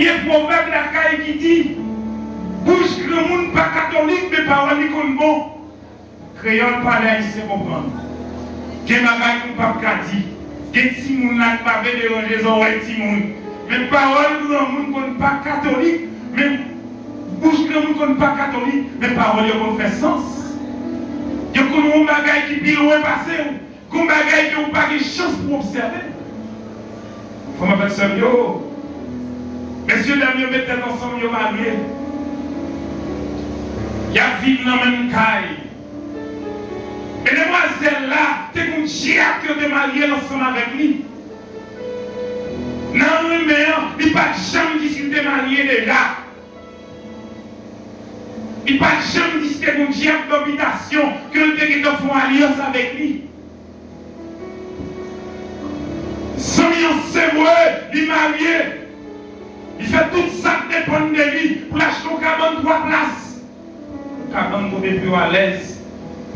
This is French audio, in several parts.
vieux proverbe la caille qui dit bouche grand monde pas catholique, mais parole qu'on bon. Créole pas laïcité comprendre. Gen bagay qu'on pas dire. Gen si moun là pas déranger les oreilles si moun. Mais parole grand monde qu'on pas catholique, mais bouche grand monde qu'on pas catholique, mais parole qu'on fait sens. Yo qu'on bagay qui bi loin passer, qu'on bagay qui on pas de chance pour observer. Faut m'appeler ça yo. Messieurs dames, yo mettez ensemble yo mariés. Ya vivent dans la même caille. Et demoiselle là, t'es comme diable que de marier ensemble avec lui. Non, mais il n'y a pas de chambre discuter marié déjà. Il n'y a pas de chambre discuter comme diable d'habitation que le dégué de font alliance avec lui. Sans c'est moi, il est marié. Il fait tout ça qui dépend de lui pour acheter un cabane 3 places. Un cabane pour être plus à l'aise,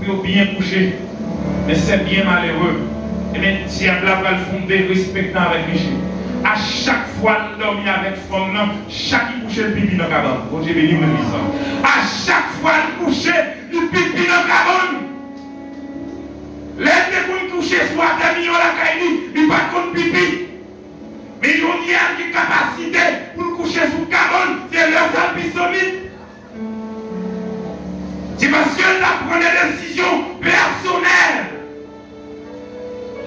pour bien coucher. Mais c'est bien malheureux. Et bien, diable va le fonder respectant avec lui. À chaque fois, l'homme avec femme, chaque couche le pipi dans le cabane. Bon, j'ai béni mon fils. À chaque fois, le coucher, le pipi dans le cabane. Les deux coucher soit d'amis la caille, il pas contre pipi. Mais ils ont dit qu'il y a capacité pour coucher sous le cabane, c'est leur seul pisomite. C'est parce qu'elle prend des décisions personnelles.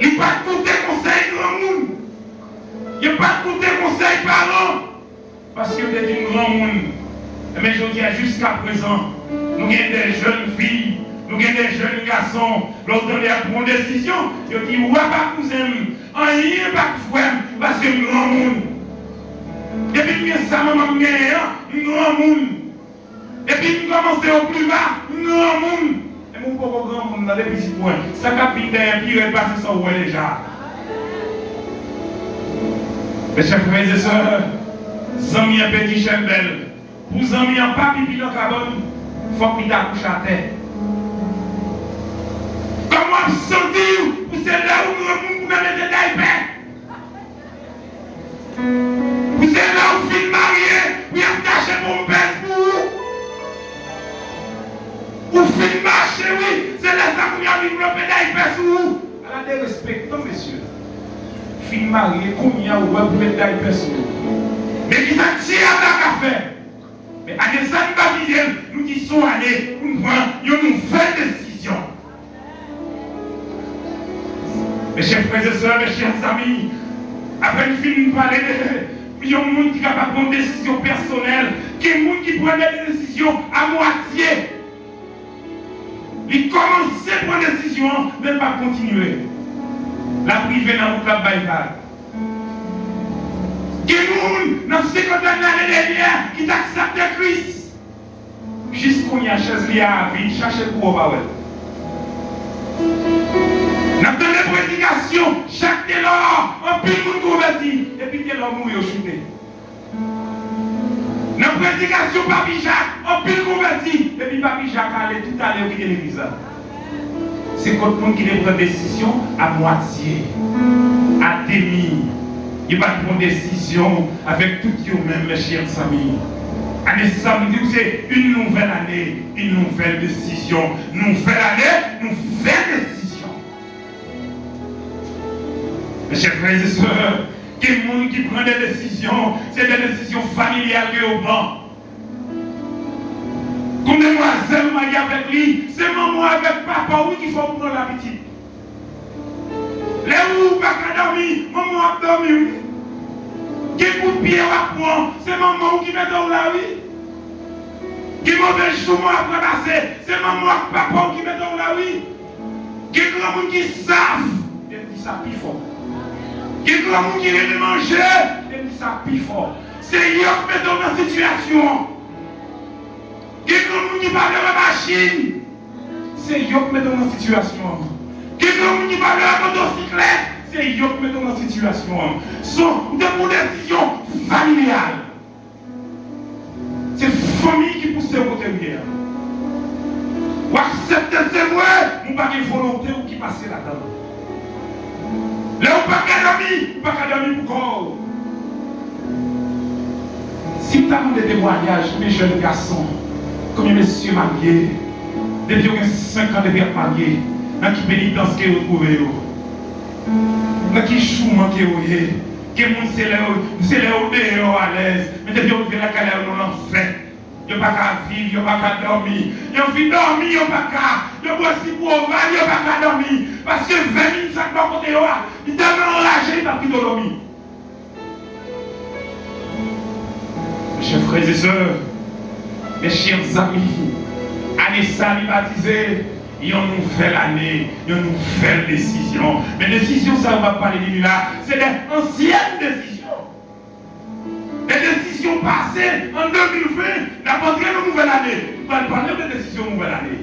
Il n'y a pas écouter conseil grand monde. Il n'y a pas écouter conseil parents. Parce que c'est une grand monde. Mais je dis jusqu'à présent, nous avons des jeunes filles, nous avons des jeunes garçons, lorsqu'on prend des décisions, ils disent, ouais, pas cousin, rien pas frère, parce que nous grand monde. Et puis, ça m'a gagné, nous grand monde. Et puis, nous commençons au plus bas, nous grand monde. Et mon pauvre grand monde dans les petits points, ça capite derrière, puis il est passé sur où déjà. Mes chers frères et sœurs, Zami un petit chembel, pour Zami un pas pipi dans la cabane, il faut qu'il t'accouche à terre. Comment vous sentez pour c'est là où nous pouvons mettre des diapers? Vous êtes là où vous êtes marié, vous êtes caché pour me faire pour vous. Vous faites marcher, oui, c'est là que vous avez développé des diapers sur vous. Alors, des respectants, messieurs. Fin marié, combien vous pouvez mettre des diapers sur vous? Mais qui s'en tire à la café? Mais à des années, nous disons allez, nous prenons une nouvelle décision. Mes chers frères et sœurs, mes chers amis, après une film, nous parlons de gens qui sont capables de prendre des décisions personnelles, qui sont gens qui prennent des décisions à moitié. Ils commencent à prendre des décisions, mais pas continuer. La privée dans le baïkal. Qui est dans 50 années dernière qui accepté Christ. Jusqu'on y a chaise liée à la vie, cherchez pour pas ouais. Dans les prédications, chaque télor, un pile de converti, et puis télor mouille au chuté. Dans la prédication, Papi Jacques, un pile converti, et puis Papi Jacques allait tout à l'heure quitter l'église. C'est quand on qui prend des décisions à moitié, à demi. Il va prendre des décisions avec tout vous-même, mes chers amis. Année samedi, c'est une nouvelle année, une nouvelle décision. Nouvelle année, nouvelle décision. Mes chers frères et sœurs, quel monde qui prend des décisions, c'est des décisions familiales et au banc. Comme demoiselle mariée avec lui, c'est maman avec papa, oui, qu'il faut prendre l'habitude. Les où pas qu'à dormir, maman a dormi. Quel coup de pied à prendre, c'est maman qui met dans la vie. Quel mauvais chemin à passer, c'est maman et papa qui met dans la vie. Quel grand monde qui savent, et dit ça plus fort. Quel grand monde qui vient de manger, et dit ça plus fort. C'est eux qui mettent dans la situation. Quel grand monde qui parle de la machine, c'est eux qui mettent dans la situation. Quel grand monde qui parle de la motocyclette, c'est eux qui mettent dans la situation. Ce sont des décisions familiales. C'est la famille qui pousse au côté de guerre. Ou accepter c'est moi, nous pas de volonté ou qui passe là-dedans. Là, on pas qu'à dormir, on pas qu'à dormir pour corps. Si tu as des témoignages, mes jeunes garçons, comme les messieurs mariés, depuis 5 ans de vie mariés, dans qui pénitence que vous trouvez, dans qui chouement que vous êtes, que vous c'est là à l'aise, mais depuis que vous êtes là, vous l'enfer. Vous n'avez pas qu'à vivre, vous n'avez pas qu'à dormir. Vous n'avez pas dormir, vous n'avez pas qu'à. Vous n'avez pas qu'à dormir. Parce que 20 minutes, ça ne va pas côté, il est enragé par qui dormir. Mes chers frères et sœurs, mes chers amis, année ça, baptisé, il y a une nouvelle année, il y a une nouvelle décision. Mais décision, ça ne va pas les là, c'est des anciennes décisions. Des décisions passées en 2020, n'importe quelle nouvelle année. On va parler de décisions nouvelle année.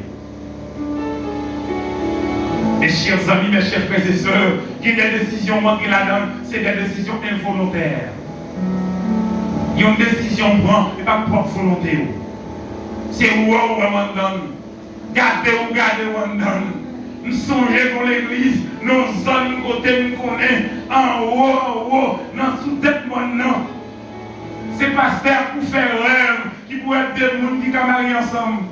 Mes chers amis, mes chers frères et sœurs, il y a des décisions manquées là-dedans, c'est des décisions involontaires. Il y a une décision prend et pas pour volonté. C'est où on va donner. Gardez où on donne. Nous songez pour l'église, nous sommes côté nous connaissons, en haut, dans sous-tête maintenant. C'est pasteur pour faire rêve, qui pourrait être des gens qui sont mariés ensemble.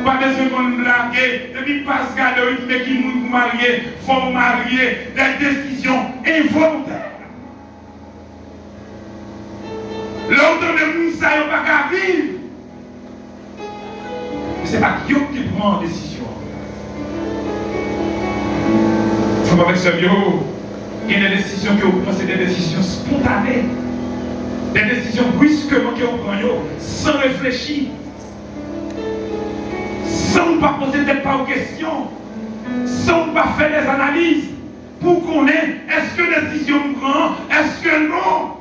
Pas besoin qu'on blague, depuis Pascal, mais qui nous marier, faut marier, des décisions involontaires. L'autre de Moussa, il n'y a pas qu'à vivre. Mais ce n'est pas Dieu qui prend la décision. Frère avec ce bio, il y a des décisions que vous prenez, c'est des décisions spontanées. Des décisions brusquement que vous prenez, sans réfléchir. Sans pas poser des pas aux questions. Sans pas faire des analyses. Pour qu'on ait, est-ce que décision nous prend, est-ce que non?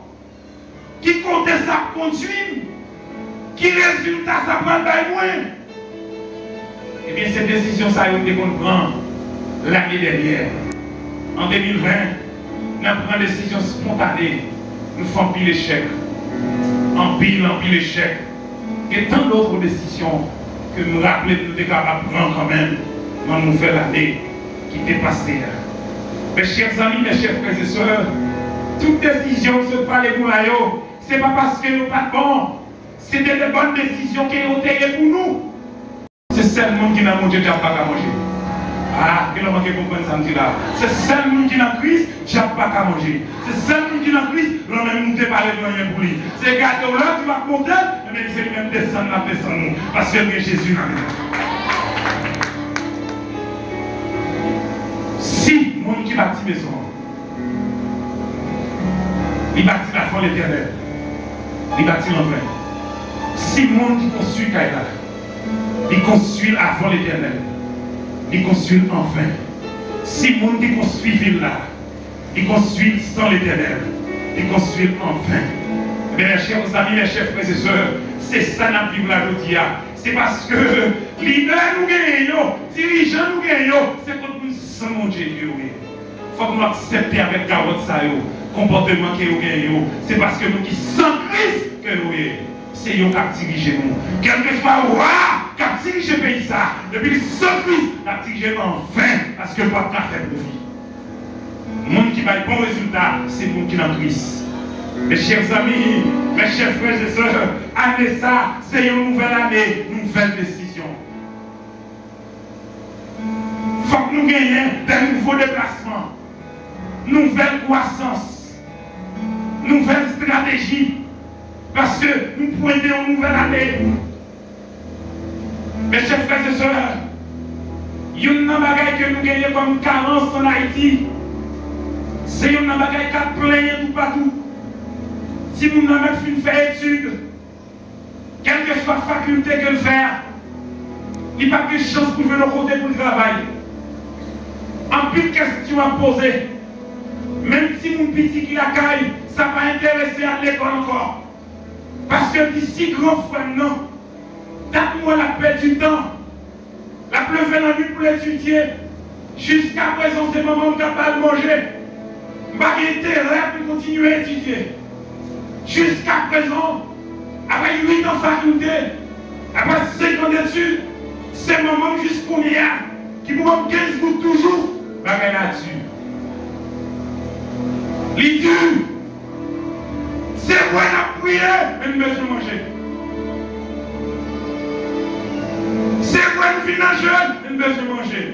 Qui compte ça conduit, qui résultat ça prend de moins. Eh bien, cette décision, ça a été qu'on prend l'année dernière. En 2020, nous avons une décision spontanée. Nous faisons pile échec. En pile échec. Et tant d'autres décisions que nous rappelons que nous sommes capables de prendre quand même dans la nouvelle année qui est passée. Mes chers amis, mes chers frères et sœurs, toute décision se parle pour la yo. Ce n'est pas parce que nous pas bons, c'était des bonnes décisions qui ont été pour nous. C'est seul monde qui n'a mangé, qui n'a pas à manger. Ah, que l'on va comprendre ça, me dit là. C'est seul monde qui n'a Christ, qui n'a pas à manger. C'est seul monde qui n'a Christ, l'on même nous parler de rien pour lui. C'est gâteau là, tu vas compter, mais c'est lui-même descendre la personne nous. Parce que Jésus n'a rien. Si, monde qui bâtit maison, il bâtit la foi l'éternel. Il bâtit l'enfer. Si le monde qui construit Kaila, il construit avant l'éternel. Il construit enfin. Si le monde qui construit ville là, il construit sans l'éternel. Il construit enfin. Mais mes chers amis, mes chers frères et sœurs, c'est ça la Bible la aujourd'hui. C'est parce que leader nous gagnons, dirigeants nous gagnons, c'est pour nous sans mon Dieu. Il faut que nous acceptions avec carotte ça. Comportement que nous gagnons, c'est parce que nous qui sommes Christ que nous sommes. C'est eux qui dirigent nous. Quel que soit le roi qui dirige le pays, ça, depuis sans Christ, qui dirige enfin, parce que le peuple a fait profit. Le monde qui va un bon résultat, c'est le monde qui est en Christ. Mes chers amis, mes chers frères et sœurs, année ça, c'est une nouvelle année, une nouvelle décision. Il faut que nous gagnions des nouveaux déplacements, nouvelle croissance, nouvelle stratégie, parce que nous pointons une nouvelle année. Mes chers frères et sœurs, il y a une bagaille que nous gagnons comme carence en Haïti. C'est une bagaille qui a plein tout partout. Si nous n'avons pas fait études, quelle que soit la faculté que le faire, il n'y a pas de chance pour venir côté pour le travail. En plus de questions à poser, même si mon petit qui la caille, ça va intéresser à l'école encore. Parce que d'ici grand frère, non. Date-moi la paix du temps. La pleuve la nuit pour l'étudier. Jusqu'à présent, c'est le moment où je ne manger. Je n'ai pas intérêt pour continuer à étudier. Jusqu'à présent, après 8 ans de faculté, après 5 ans d'études, c'est le moment jusqu'au hier, qui vous manque 15 gouttes toujours, je vais là-dessus. Les dur. C'est vrai la prière, mais nous besoin manger. C'est vrai nous finissons jeune, mais nous besoin manger.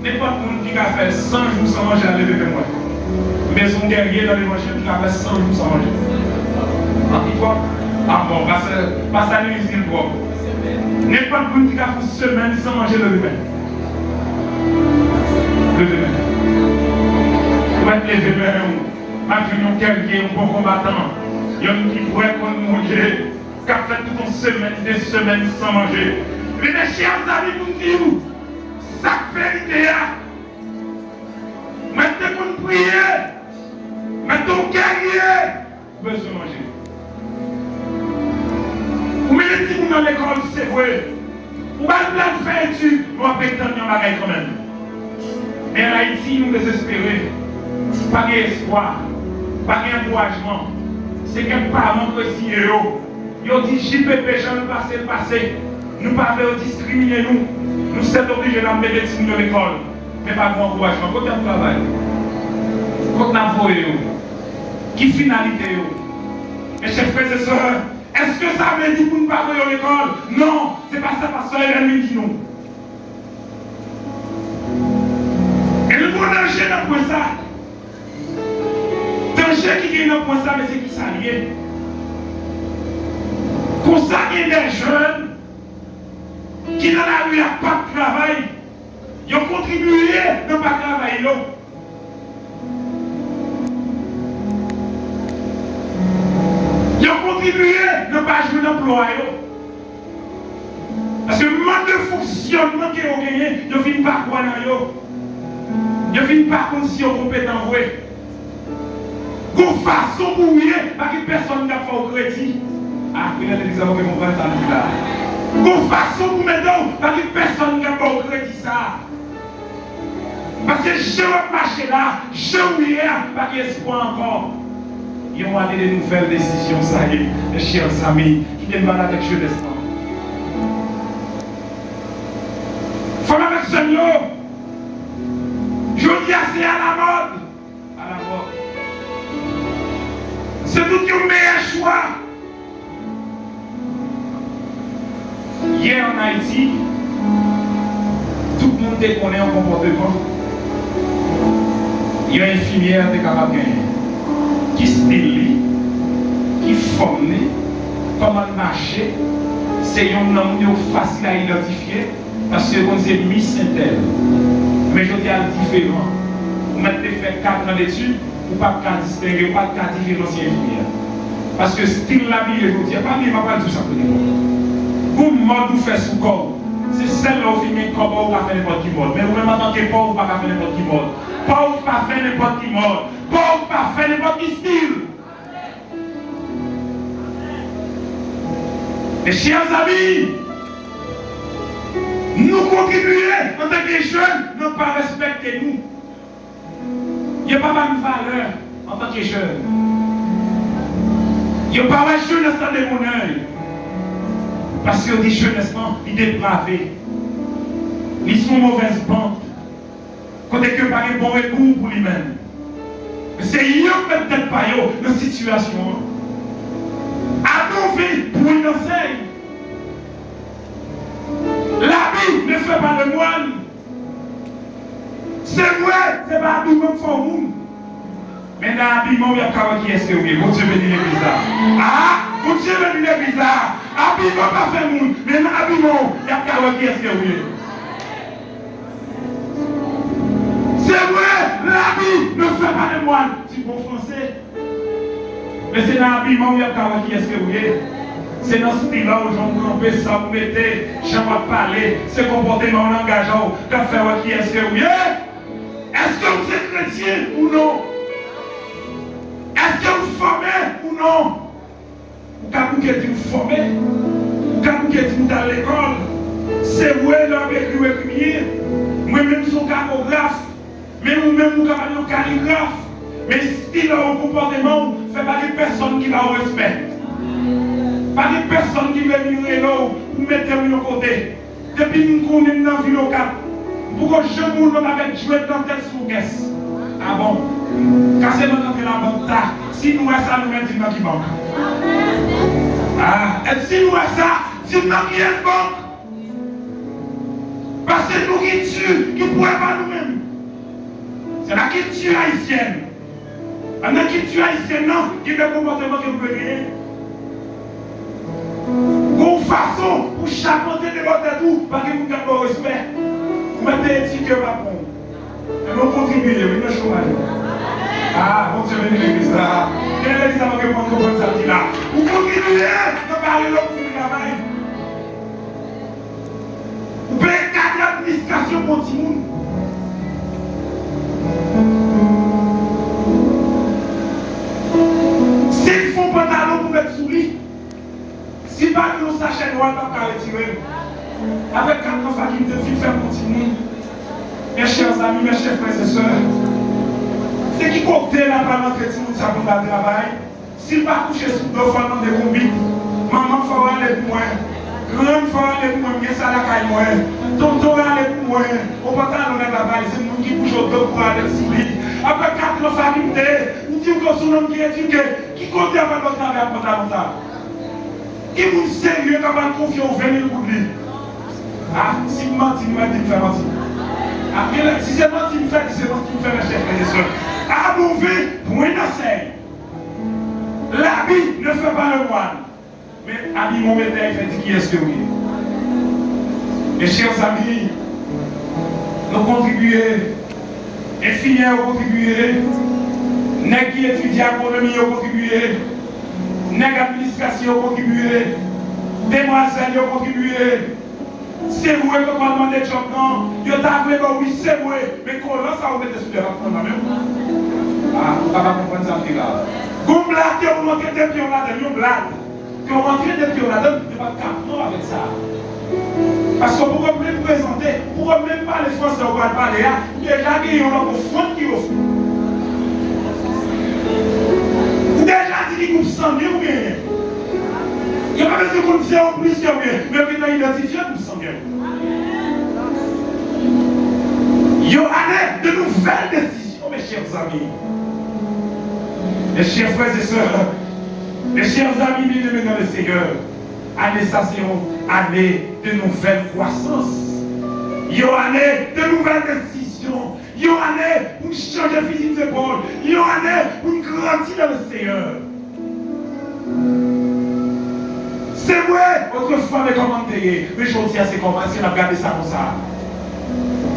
N'importe qui a fait 100 jours sans manger à lever de moi. Mais son guerrier dans l'évangile qui a fait 100 jours sans manger. Ah bon, parce que lui, il propre. N'importe qui a fait une semaine sans manger le lever. Le lever. Vous êtes les lever, ma vie, un guerrier, un bon combattant. Il y a un qui pourrait manger, qui a fait toute une semaine, des semaines sans manger. Mais mes chers amis, vous dites, ça vérité, maintenant qu'on prie, maintenant qu'on guerrier, vous besoin de manger. Vous mettez si vous dans l'école, c'est vrai. Vous avez plein de faire études, vous avez tant de bagages quand même. Mais en Haïti, nous désespérés. Pas d'espoir, pas d'encouragement. C'est qu'un parent qui signe. Ils dit JPP, j'en ai passé. Nous ne pouvons pas discriminer nous. Nous sommes obligés de mettre dans l'école. Mais pas d'encouragement. Quand on travaille, quand on a voyé, qui finalité? Mes chers frères et sœurs, est-ce que ça veut dire pour ne pas aller à l'école? Non, c'est pas ça parce que elle dit nous. Et le bon danger dans le ça. Danger qui est dans le ça, mais c'est qui s'allie. Pour ça, il y a des jeunes qui dans la rue n'ont pas de travail. Ils ont contribué à ne pas travailler. Ils ont contribué à ne pas jouer d'emploi. Parce que le mode de fonctionnement qu'ils ont gagné, ils ne finissent pas quoi dans eux. Ils ne finissent pas comme si ils sont compétents. Qu'on façon pour oublier, parce que personne n'a fait au crédit. Ah, il y a des exemples qui vont faire ça là. Qu'on façon pour mettre parce que personne n'a pas au crédit ça. Parce que je vais marcher là, je vais parce qu'il y a espoir encore. Ils ont amené des nouvelles décisions, ça y est, mes chers amis, qui viennent mal avec jeunesse. Faut avec ce Seigneur. Je dis assez à la mode. À la mode. C'est tout le meilleur choix. Hier en Haïti, tout le monde connaît un comportement. Il y a une infirmière de Carabin qui style, qui forme, comment marcher. C'est un nom facile à identifier parce que c'est Miss Intel. Mais je dis à différent. Vous mettez fait 4 ans d'études, vous ne pouvez pas distinguer, vous ne pouvez pas différencier infirmière. Parce que style l'habillé, je dis, pas bien, pas tout ça pour nous. Vous mode vous faites sous corps. C'est celle-là où filmez comme vous ne faire n'importe qui mode. Mais vous-même en tant que pauvre, vous ne pouvez pas faire n'importe qui mode. Pauvre, pas faire n'importe qui mode. Pauvre, pas faire n'importe qui style. Mes chers amis, nous contribuons en tant que jeunes, ne pas respecter nous. Il n'y a pas de valeur en tant que jeune. Il n'y a pas de jeunesse dans mon œil. Parce que les jeunesses, ils sont dépravés. Ils sont mauvaise bande. Quand ils n'ont pas de bon recours pour lui-même. C'est eux peut-être pas dans la situation. À nos vies, pour une enseigne. L'habit ne fait pas le moine. C'est vrai, c'est pas tout le monde pour nous. Mais dans l'habillement, il y a qui est-ce que oui. Bon Dieu bénit l'église là. Ah, bon Dieu bénit l'église là. L'habillement pas fait monde. Mais dans l'habillement, il y a qui est-ce que oui. C'est vrai, l'habit ne fait pas le moine. C'est bon français. Mais c'est dans l'habillement, il y a qui est-ce que oui. C'est dans ce style-là où j'en campé ça, vous mettez, j'en parler, ce comportement engageant, qu'à faire qui est-ce que oui. Est-ce que vous êtes chrétien ou non? Est-ce que vous formez ou non? Ou quand vous êtes formé? Ou quand vous êtes dans l'école? C'est vrai, l'homme écrit. Moi-même, je suis cartographe. Mais vous-même, vous êtes calligraphe. Mais style au comportement, fait pas de personne qui va au respect. Pas de personne qui va venir là ou mettre de côté. Depuis nous connaissons dans la ville locale. Pour que je ne avec jouer dans telle sous-guesse. Ah bon? Casser notre entrée la banque, si nous avons ça, nous mettons qui banque. Et si nous avons ça, si nous avons qui est banque. Parce que nous qui tuons, qui ne pouvons pas nous-mêmes. C'est la culture haïtienne. La culture haïtienne, non, qui est le comportement que vous pouvez gagner. Une façon pour chapeauter de votre tout, parce que vous avez le respect. Vous mettez un petit cœur par contre. Et nous contribuons, nous chômage. Bon Dieu, venez l'église là. Quelle est l'église avant que vous compreniez ça là? Vous contribuez, nous parlons de votre travail. Vous payez 4 administrations pour tout le monde. S'ils font pantalon pour mettre sous lui, si pas nous sachet noir, on va retirer. Avec 4 enfants qui me disent faire pour tout le monde. Mes chers amis, mes chers frères et sœurs, c'est qui cocktail là par l'entrée de tout le monde, ça pour le travail. S'il va coucher sous 2 fois dans des combines, maman faut aller pour moi. Grand faut aller pour moi, bien ça la caille moi. Tonton aller pour moi. Au pantalon de travail, c'est le monde qui bouge au dos pour aller sous lui. Après 4 enfants qui me disent, nous disons que son homme qui est éduqué, qui compte avec notre travail à pantalon là. Qui vous sérieux quand on confie au 20 000 pour lui. Si vous mentez, vous m'avez dit de faire mentir. Si c'est menti, vous faites, c'est menti, vous faites, mes chers frères et sœurs. Mauvais, point d'enseigne. L'habit ne fait pas le moine. Mais habit mon métier, fait qui est-ce que oui. Mes chers amis, nous contribuons, infirmiers ont contribué, nègres qui étudient l'économie ont contribué, nègres administration ont contribué, demoiselles ont contribué. C'est vrai que quand on est job, non, il y a oui, c'est vrai, mais quand on ça, on met des souvenirs à prendre même. On ne va pas comprendre ça, là. Vous blaguez, vous rentrez des pions là-dedans, vous blaguez. Quand vous rentrez des pions là-dedans, vous ne pas capter avec ça. Parce que pour même présenter, pour même parler français, on va parler, déjà, il y a un front qui offre. Vous déjà dit qu'il vous sent bien ou bien. Il n'y a pas besoin de conditions en plus, mais vous avez identifié pour s'en bien. Il y a de nouvelles décisions, mes chers amis. Mes chers frères et sœurs, mes chers amis bien-aimés dans le Seigneur, année ça c'est une année de nouvelles croissances. Il y a année de nouvelles décisions. Il y a année pour changer physique d'épaule. Il y a année pour grandir dans le Seigneur. C'est vrai, autrefois, mais comment payer? Mais je dis à ces comment si on a regardé ça comme ça.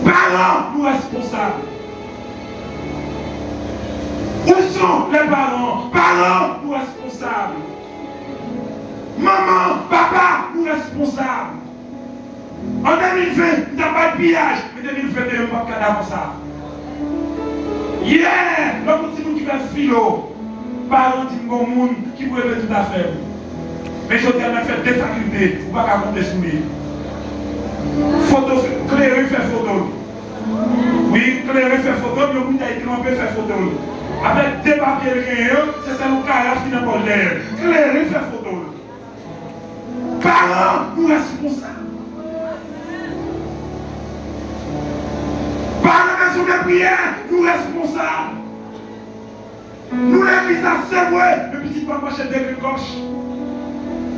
Parents, nous responsables. Où sont les parents? Parents, nous responsables. Maman, papa, nous responsables. En 2020, nous n'avons pas de pillage, mais 2021, nous n'avons pas de cadavre comme ça. Hier, l'homme qui fait philo, parents qui bon monde, qui peut tout à fait. Mais je tiens à faire des facultés, vous ne pouvez pas compter sur lui. Photo, Cléré fait photo. Oui, Cléré fait photo, mais vous avez trempé fait photo. Avec des papiers réels, c'est ça le cas qui n'a pas l'air. Cléré fait photo. Parents, nous responsables. Parents de son prière, nous responsables. Nous l'église à c'est vrai, le petit papa chef de gauche.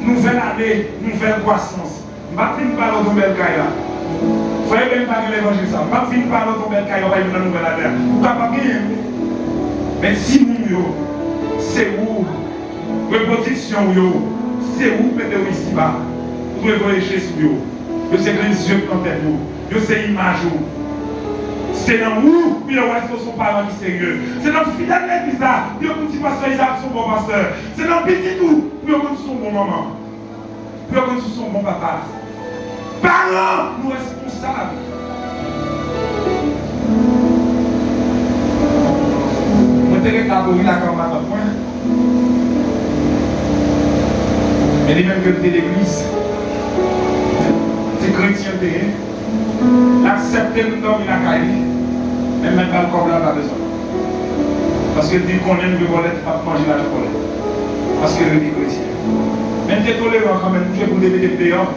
Nouvelle année, nouvelle croissance. Je ne vais pas parler de nouvelle caille. Vous voyez même pas l'évangile ça. Je ne vais pas parler de nouvelle caille, on va y aller dans la nouvelle année. Vous ne pouvez pas gagner. Mais si nous, c'est où, reproduction, c'est où peut-être ici bas. Vous pouvez voir les choses sur vous. C'est les yeux qui ont tête. C'est l'image. C'est dans où, puis le reste sont parents qui sérieux. C'est dans le fidèle l'église là, puis le petit pasteur Isaac, son bon pasteur. C'est dans le petit tout, puis le son bon maman. Puis le son bon papa. Parents, nous responsables. Moi, je suis là comme ma point. Mais les mêmes que l'église, c'est chrétien. L'accepter nous donne la caille. Mais même pas le corps là, pas besoin. Parce que dit qu'on aime le volet, pas manger la chocolat. Parce que le dit chrétien. Même si tolérant quand même, je vous les mettez dehors.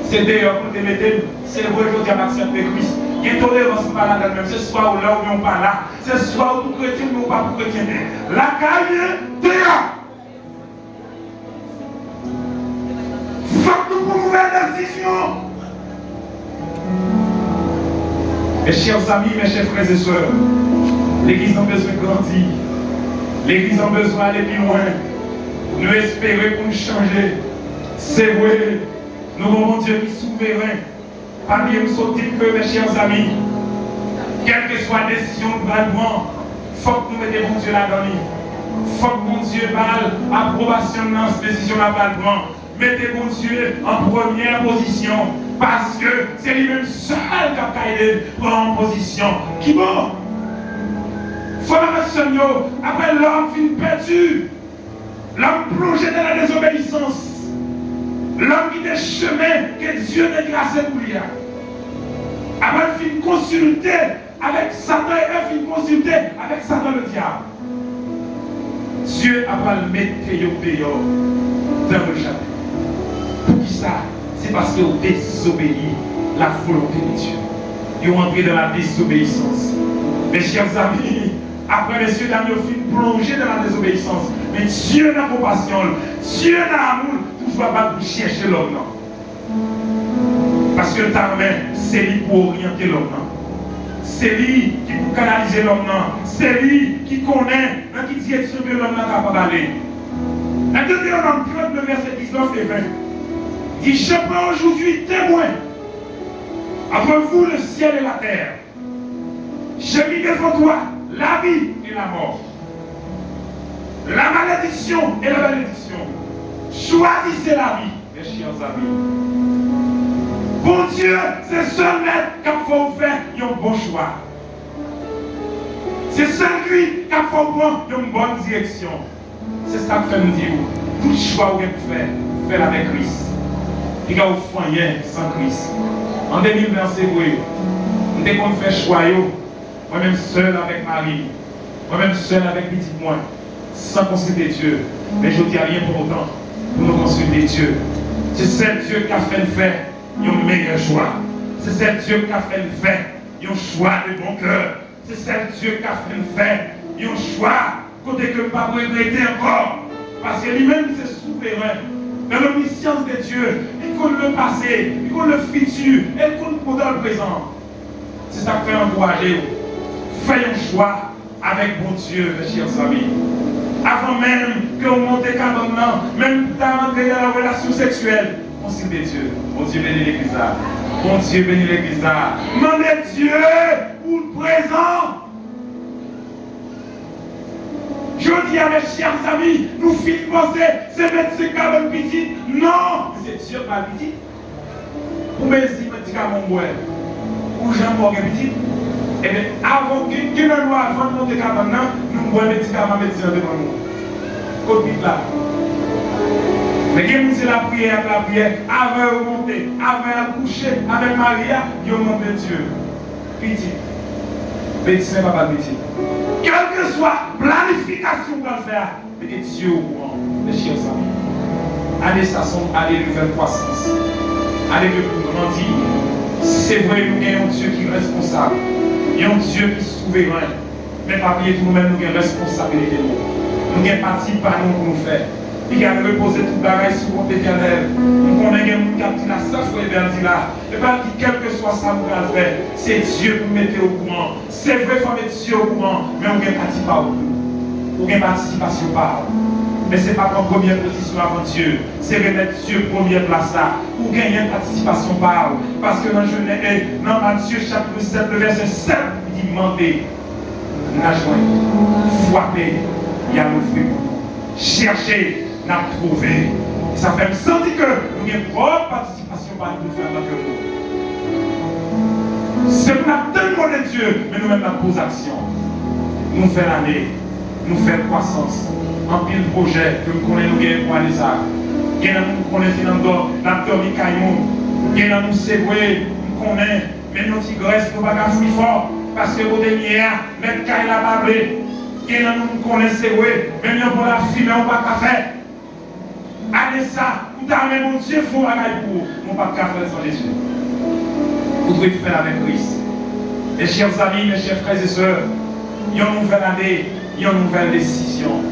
C'est dehors pour te mettre. C'est vrai que tu as accepté Christ. Il Il y a tolérance par là même. C'est soit où là ou non pas là. C'est soit où pour chrétien ou pas pour chrétien. La carrière, déjà. Faut que nous prenions une décision. Mes chers amis, mes chers frères et sœurs, l'Église a besoin de grandir. L'Église a besoin d'aller plus loin. Nous espérons pour nous changer. C'est vrai. Nous avons Dieu qui est souverain. Parmi nous sommes que, mes chers amis, quelle que soit la décision que nous prendre, il faut que nous mettions mon Dieu là-dedans. Il faut que mon Dieu parle approbation dans cette décision là-dedans. Mettez mon Dieu en première position. Parce que c'est lui-même seul qui a aidé pour en position. Qui bon? Après l'homme finit perdu. L'homme plongé dans la désobéissance. L'homme qui des chemins que Dieu n'a grâce pour lui. Après il finit consulter avec Satan et il finit consulter avec Satan le diable. Dieu a pas le mettre dehors dans le chapitre. Pour qui ça? C'est parce qu'ils ont désobéi la volonté de Dieu. Ils ont entré dans la désobéissance. Mes chers amis, après messieurs, dames, ils ont fini plonger dans la désobéissance. Mais Dieu n'a compassion, Dieu n'a amour, toujours pas pour chercher l'homme. Parce que ta main, c'est lui pour orienter l'homme. C'est lui qui peut canaliser l'homme. C'est lui qui connaît dans quelle direction que l'homme est capable d'aller. La Deutéronome 39, verset 19 et 20. Dit, je prends aujourd'hui témoin entre vous le ciel et la terre. Je mis devant toi la vie et la mort, la malédiction et la bénédiction. Choisissez la vie, mes chers amis. Bon Dieu, c'est seul maître qui faut faire un bon choix. C'est seul lui qui faut prendre une bonne direction. C'est ça que fait nous dire. Tout choix que vous faites, faites avec Christ. Il y a au foyer sans Christ. En 2020, c'est vrai. Nous avons fait choix. Moi-même seul avec Marie. Moi-même seul avec petit moi. Sans consulter Dieu. Mais je ne dis rien pour autant. Pour nous consulter Dieu. C'est ce Dieu qui a fait le fait. Il y a un meilleur choix. C'est ce Dieu qui a fait le fait. Il y a un choix de bon cœur. C'est ce Dieu qui a fait le fait. Il y a un choix. Côté que pas regretter encore. Parce que lui-même, c'est souverain. Dans l'omniscience de Dieu, il connaît le passé, il connaît le futur, et il connaît le présent. C'est ça que fait encourager. Faites un choix avec bon Dieu, mes chers amis. Avant même que vous montez maintenant, même pour entrer dans la relation sexuelle, consultez Dieu. Bon Dieu bénit l'église là. Bon Dieu bénit l'église là. Demandez Dieu pour le présent. Je dis à mes chers amis, nous filons penser, c'est mettre ce cabane petit. Non, c'est Dieu pas petit. Pour me dire, petit cabane bois, ou j'en ai petit. Et bien, avant que nous avant de monter cabane, nous voyons petit cabane petit devant nous. Côte là. Mais quand vous la prière, avant de monter, avant de coucher avec Maria, vous montez Dieu. Petit. Petit, ce n'est pas petit. Quelle que soit la planification qu'on va faire, mettez Dieu au courant, mes chers amis. Allez, ça sont, allez, nous faire croissance. Allez, nous grandir. C'est vrai, nous avons un Dieu qui est responsable. Il y a un Dieu qui est souverain. Mais parmi nous-mêmes, nous avons une responsabilité. Nous avons parti par nous pour nous faire. Il a reposé tout le bagage sur votre éternel. Nous connaissons un qui a dit là, ça soit dit là. Et pas dit quel que soit ça, nous allons faire. C'est Dieu qui nous mettez au courant. C'est vrai, il faut mettre Dieu au courant. Mais on ne participé pas au bout. On a participation par. Mais ce n'est pas en première position avant Dieu. C'est remettre Dieu première place là. Pour gagner une participation par. Parce que dans Matthieu chapitre 7, le verset 7, il dit demandez, nageons, frappez, il y a l'offrir. Cherchez, n'a trouvé. Ça fait me sentir que nous avons une bonne participation par nous faire dans nous. C'est pour nous donner de Dieu, mais nous-mêmes nous posons action. Nous faisons l'année, nous faisons croissance. En pile projet que nous connaissons, nous gagnons pour aller ça. Nous connaissons l'acteur Mikaïmon. Nous c'est vrai, nous connaissons, mais nos tigresses, nous ne pouvons pas faire fort. Parce que au dernier, les cailles la bablé. Nous connaissons, oui, mais nous pour la fille, mais on ne peut pas faire. Allez ça, vous avez mon Dieu, il faut bagaille pour. On ne peut pas faire sans Jésus. Vous devez faire avec Christ. Mes chers amis, mes chers frères et sœurs, il y a une nouvelle année, il y a une nouvelle décision.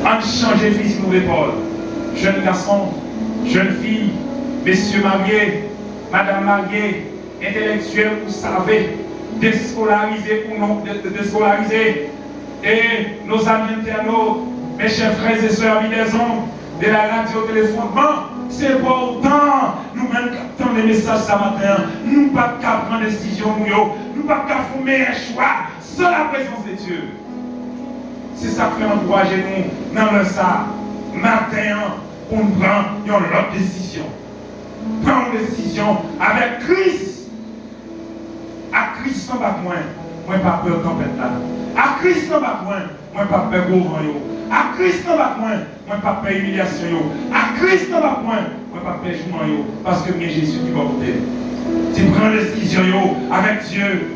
En changer physique ou l'épaule. Jeunes garçons, jeunes filles, messieurs mariés, madame mariée, intellectuels, vous savez, déscolarisés ou non déscolarisés, et nos amis internautes, mes chers frères et sœurs, amis des ondes, de la radio téléphonement, c'est pas autant, nous-mêmes captons les messages ce matin, nous ne pouvons pas prendre des décisions, nous ne pouvons pas faire un choix sans la présence de Dieu. C'est ça qui fait encourager nous dans le ça, matin, pour nous prendre une autre décision. Prendre une décision avec Christ. À Christ sans pas moins, moi pas peur tempête là. À Christ sans pas moins, moi pas peur gros vent yo. À Christ sans pas moins, moi pas peur humiliation yo. À Christ sans pas moins, moi pas peur jugement yo. Parce que bien Jésus qui va côté. Tu prends une décision yo avec Dieu.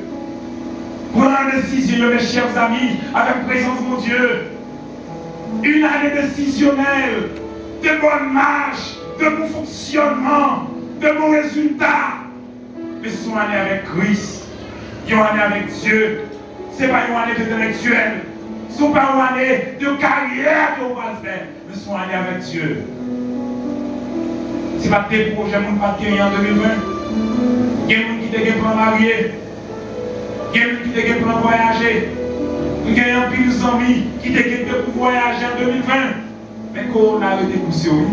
Prends une décision, mes chers amis, avec la présence de mon Dieu. Une année décisionnelle, de bonne marche, de bon fonctionnement, de bons résultats. Mais c'est une année avec Christ, une année avec Dieu. Ce n'est pas une année intellectuelle, ce n'est pas une année de carrière qu'on va faire, mais c'est une année avec Dieu. Ce n'est pas tes projets, mon pas de en 2020. Il y a des gens qui te plan marier. Il y a des gens qui te plan voyager. Il y a un pile d'amis qui te pour voyager en 2020. Mais qu'on a arrêté pour ça, oui.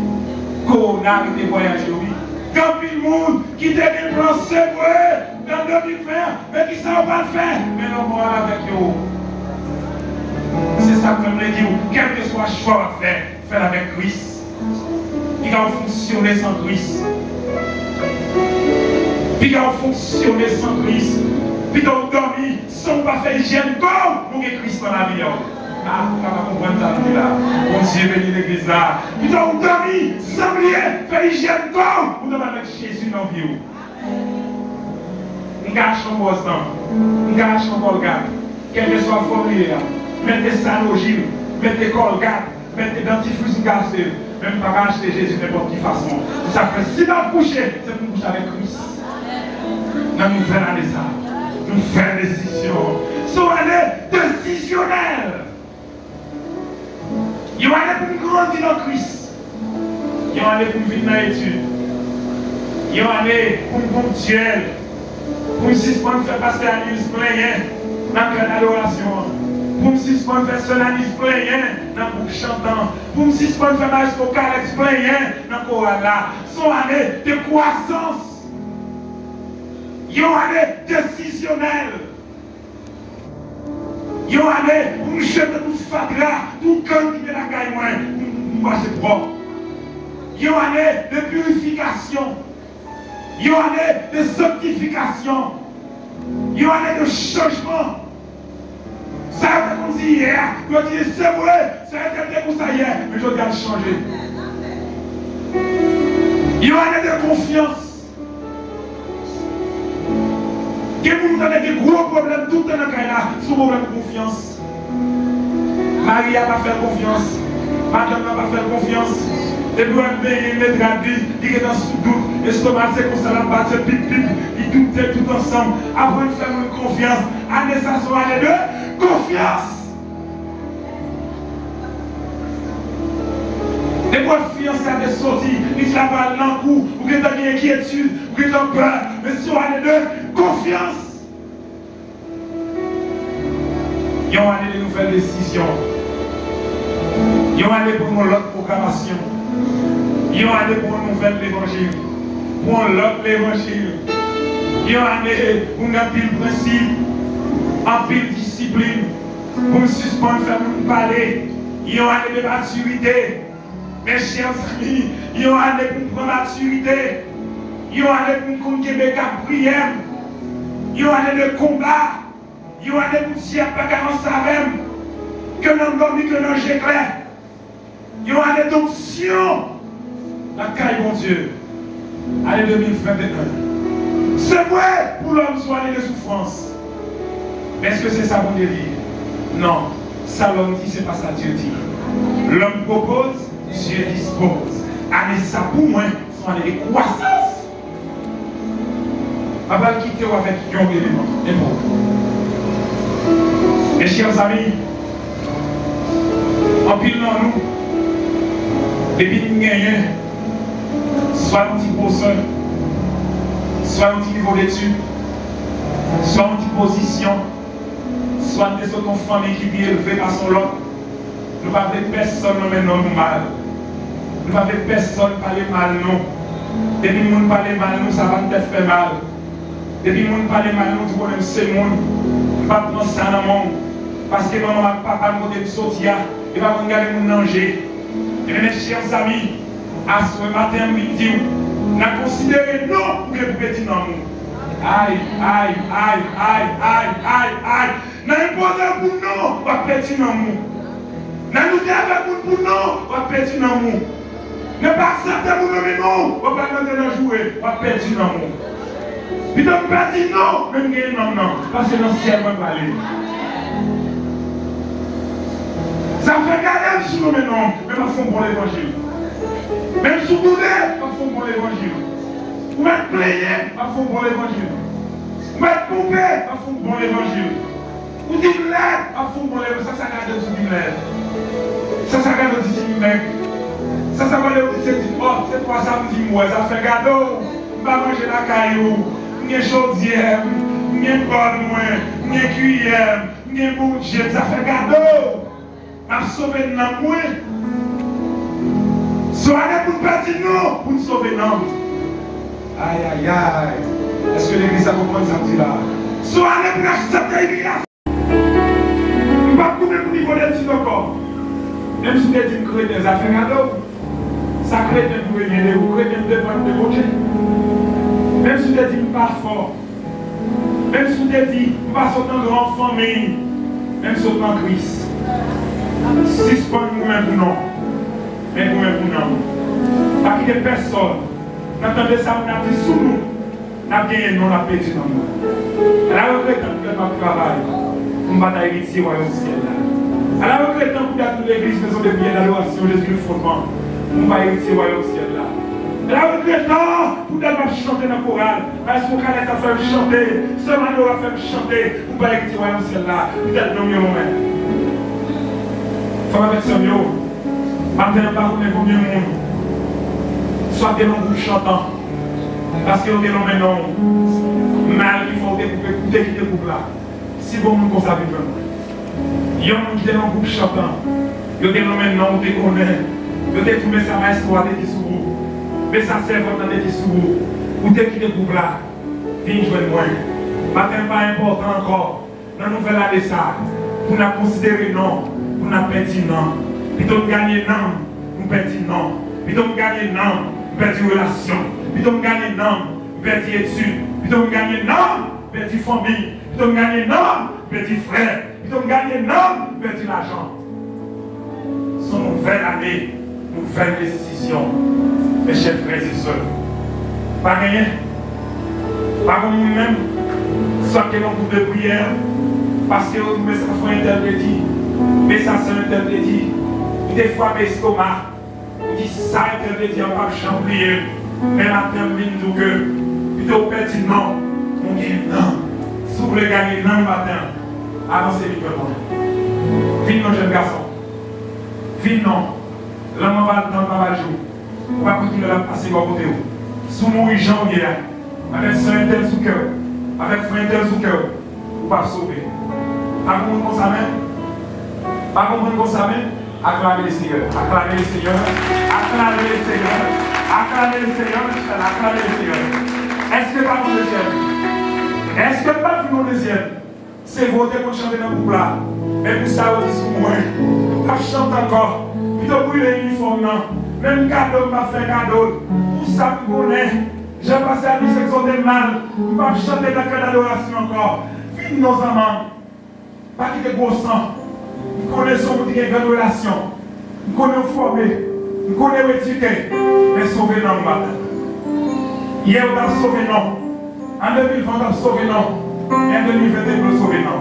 Qu'on a arrêté de voyager, oui. Il y a un pile de monde qui te plan séparé en 2020, mais qui ne savent pas le faire. Mais non, moi avec eux. C'est ça que je me dis, quel que soit le choix à faire, fais avec Christ. Il va fonctionner sans Christ. Il va fonctionner sans Christ. Puis donc dormi, sans pas faire hygiène comme pour que Christ dans la vie. Ah, on va comprendre ça là. Mon Dieu béni l'église là. Puis donc dormi, sans rien, faire hygiène comme pour nous mettre Jésus dans la vie. On cache ton boss, on cache ton colgate. Quel que soit le formulaire, mettez ça l'ogive, mettez colgate, mettez dentifrice cassé. Même pas acheter Jésus de n'importe quelle façon. Ça fait si dans le coucher, c'est pour coucher avec Christ. Dans nous faire aller ça. Nous faire des décisions. C'est une année décisionnelle. Il y a une année pour nous grandir dans Christ. Il y a une année pour nous vivre dans l'étude. Il y a une année pour nous ponctuel. Pour nous suspendre faire passer la nuit pleine dans l'adoration. Pour nous suspendre faire solennité pleine dans le chantant. Pour nous suspendre faire maïs vocal pleine dans le choral là. C'est une année de croissance. Il y a une année décisionnelle. Il y a une année où nous jetons tout fadra, tout cœur qui est la caille moins, pour nous marcher propre. Il y a une année de purification. Il y a une année de sanctification. Il y a une année de changement. Ça a été comme si hier, je dis c'est vrai, ça a été comme ça hier, mais je dois changer. Il y a une année de confiance. Que vous avez des gros problèmes tout le temps dans le cas, c'est un problème de confiance. Marie n'a pas fait confiance. Madame n'a pas fait confiance. Et puis on paye une thérapie, il est dans sous doute, l'estomac c'est comme ça, la base pip pip, il doutait tout ensemble. Après de faire une confiance, année ça soit année de confiance. Des fois, le fiancé est sorti, il a pas l'encoup, ou qu'il a une inquiétude, ou qu'il a peur, mais si on a de confiance. Il y a une année de nouvelles décisions. Il y a une année pour une autre proclamation. Il y a une année pour une nouvelle évangile. Pour l'autre évangile. Il y a une année pour un pile principe, un pile discipline, pour suspendre, faire nous parler. Il y a une année de maturité. Mes chers amis, il y a une année pour prendre maturité. Il y a une année pour nous connaître la prière. Il y a une année de combat. Il y a une année pour dire pas qu'on savait que nous dormi, que nous j'éclaire. Il y a une année d'option. La caille, mon Dieu. Année 2021. C'est vrai pour l'homme soit année de souffrance. Mais est-ce que c'est ça mon Dieu dit? Non. Ça l'homme dit, c'est pas ça Dieu dit. L'homme propose, Dieu dispose. Année ça pour moi, c'est une année de croissance. On va quitter avec un élément. Et bon. Mes chers amis, en pile dans nous, depuis nous gagnons, soit un petit poisson, soit un petit niveau d'études, soit une petite position, soit des autres familles qui sont élevées par son lot. Nous n'avons pas personne qui nous mal. Nous n'avons pas personne qui parle mal nous. Depuis que nous parlons mal nous, ça va nous faire mal. Depuis que nous parlons mal nous, nous connaissons ce monde. Nous ne pouvons pas prendre ça dans le monde. Parce que maman et papa nous ont sorti, et va regarder mon danger. Et mes chers amis, à ce matin, midi, nous avons considéré non pour que petit dans nous. Aïe, aïe, aïe, aïe, aïe, aïe, aïe. Nous avons imposé pour nous, on va petit dans nous. Nous avons dit avec pour nous, on va petit dans nous. Ne pas accepter pour nous, non, on va pas nous jouer, on va petit dans nous. Puis donc, petit non, même non, non, parce que nous sommes parler. Ça fait garder sur nous maintenant, même à fond pour l'évangile. Même sous nous, à fond pour l'évangile. Vous êtes playé, à fond pour l'évangile. Vous êtes coupé, à fond pour l'évangile. Vous dites l'aide, à fond pour l'évangile. Ça garde sur du l'aide. Ça garde sur du mec. Ça va le dire, oh, c'est quoi ça me dit, moi, ça fait gâteau. Je vais manger la caillou. Je vais chaudière, je vais bol, je vais cuillère, je vais bouger. Ça fait gâteau. À sauver notre moi. Soyez pour perdre nous, pour nous sauver non. Aïe aïe aïe. Est-ce que l'église a compris ça dit là? Soyez pour accepter l'église. Nous ne pouvons pas couper pour niveau d'études encore. Même si vous êtes une chrétienne, ça fait cadeau. Ça crée des moyens, vous créez des dépenses de côté. Même si vous êtes une pas fort. Même si vous êtes dit, nous passons dans une grande famille. Même si vous êtes en Christ. Si ce n'est pas nous-mêmes pour non, mais nous-mêmes pour non. Pas qu'il y ait personne. N'entendez ça, on a dit sous nous. On a gagné, non, on a perdu dans nous. À la retraite, on ne peut pas travailler. On va batailler ici, royaume ciel. À la retraite, on peut faire l'église, maison de prière, l'adoration, Jésus le fondement. On va ici, royaume ciel là. À la retraite, on peut chanter dans le choral. Parce qu'on va faire chanter. Ce matin, on va faire chanter. On va ici, royaume ciel là. Peut-être non mieux nous-mêmes. Faut avec ce mieux. Maintenant, pas vous combien de monde. Soit des noms chantants. Parce que nous avons maintenant mal qui font écouter qui découpe là. Si bon monde comme ça vivre. Il y a un monde qui est dans le groupe chantant. Il y a des noms maintenant où tu connais. Il y a des trouvé sa histoire de qui sous vous. Mais ça sert à de qui sous vous. Ou dès qui découpe là. Viens jouer moi. Maintenant, pas important encore. Dans la nouvelle année ça. Pour nous considérer non. Pour nous perdre non. Puis nous gagner non. Nous perdons non. Puis nous gagner non. Nous perdons relation. Puis nous gagner non. Nous perdons études. Puis nous gagner non. Nous perdons famille. Puis nous gagner non. Nous perdons frères. Puis nous gagner non. Nous perdons l'argent. Son nouvelle année. Nouvelle décision. Mes chers frères et sœurs. Pas gagner. Pas comme nous-mêmes. Sortez dans le groupe de prière. Parce que nous mettons ça faut interpréter. Mais ça c'est interprété. Des fois, mes stomacs, on dit ça interprété en pas chambrier. Mais matin, on dit que, plutôt petit non, on dit non. Si vous voulez gagner non le matin, avancez librement. Viens non, jeune garçon. Viens non. L'homme va le temps, pas le jour. On va continuer à passer par côté. Sous mon janvier, avec son intel sous cœur, avec son intel sous cœur, on va sauver. Pas comme ça même. Pas comprendre comme ça même, acclamer le Seigneur, acclamer le Seigneur, acclamer le Seigneur, acclamer le Seigneur, acclamer le Seigneur. Est-ce que pas mon deuxième? Est-ce que pas mon deuxième? C'est voter pour chanter dans le groupe là. Mais pour ça, on dit sous moi, on chante encore. Puis on brûle l'uniforme, même cadeau, on va faire cadeau. Pour ça, on connaît. J'ai passé à 10 secondes de mal. On va chanter dans la adoration encore. Vive nos amants. Pas qu'il y ait gros sang. Nous connaissons qui a une grande relation. Nous connaissons formé. Nous connaissons éduqué. Mais sauver non le matin. Hier, on a sauvé non. En 2020, on a sauvé non. Et en 2021, on a sauvé non.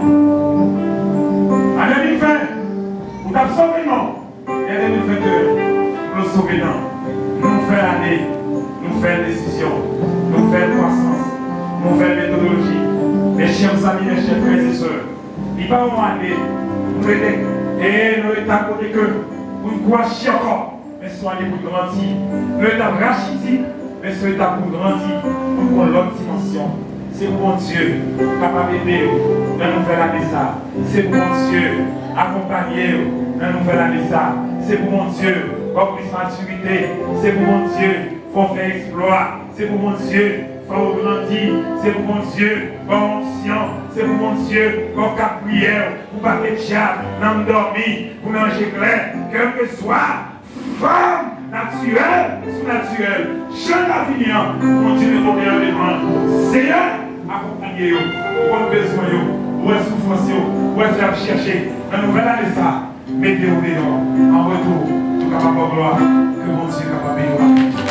En 2020, on a sauvé non. Et en 2022, on a sauvé non. Nous faisons année. Nous faisons décision. Nous faisons croissance. nouvelle méthodologie. Mes chers amis, mes chers frères et sœurs, il va au moins aller, nous aider, et nous états côté que, pour nous croire encore, mais soyez pour grandir. Nous états rachitis, mais soyez pour grandir, pour prendre l'autre dimension. C'est pour mon Dieu, capable d'aider, dans la nouvelle année ça. C'est pour mon Dieu, accompagner, dans la nouvelle année ça. C'est pour mon Dieu, pour plus maturité. C'est pour mon Dieu, pour faire exploit. C'est pour mon Dieu, pour grandir. C'est pour mon Dieu, pour onction. C'est pour mon Dieu, pour cap prière, pour pas que diable, n'en dormir, pour manger clair, quel que soit, femme, naturelle, sous-naturelle, jeune avenir, mon Dieu ne tombe en devant. Seigneur, accompagnez-vous, pour besoin, pour souffrance, pour être chercher. La nouvelle année ça, mettez-vous dedans. En retour, tout capable de gloire, que mon Dieu est capable de gloire.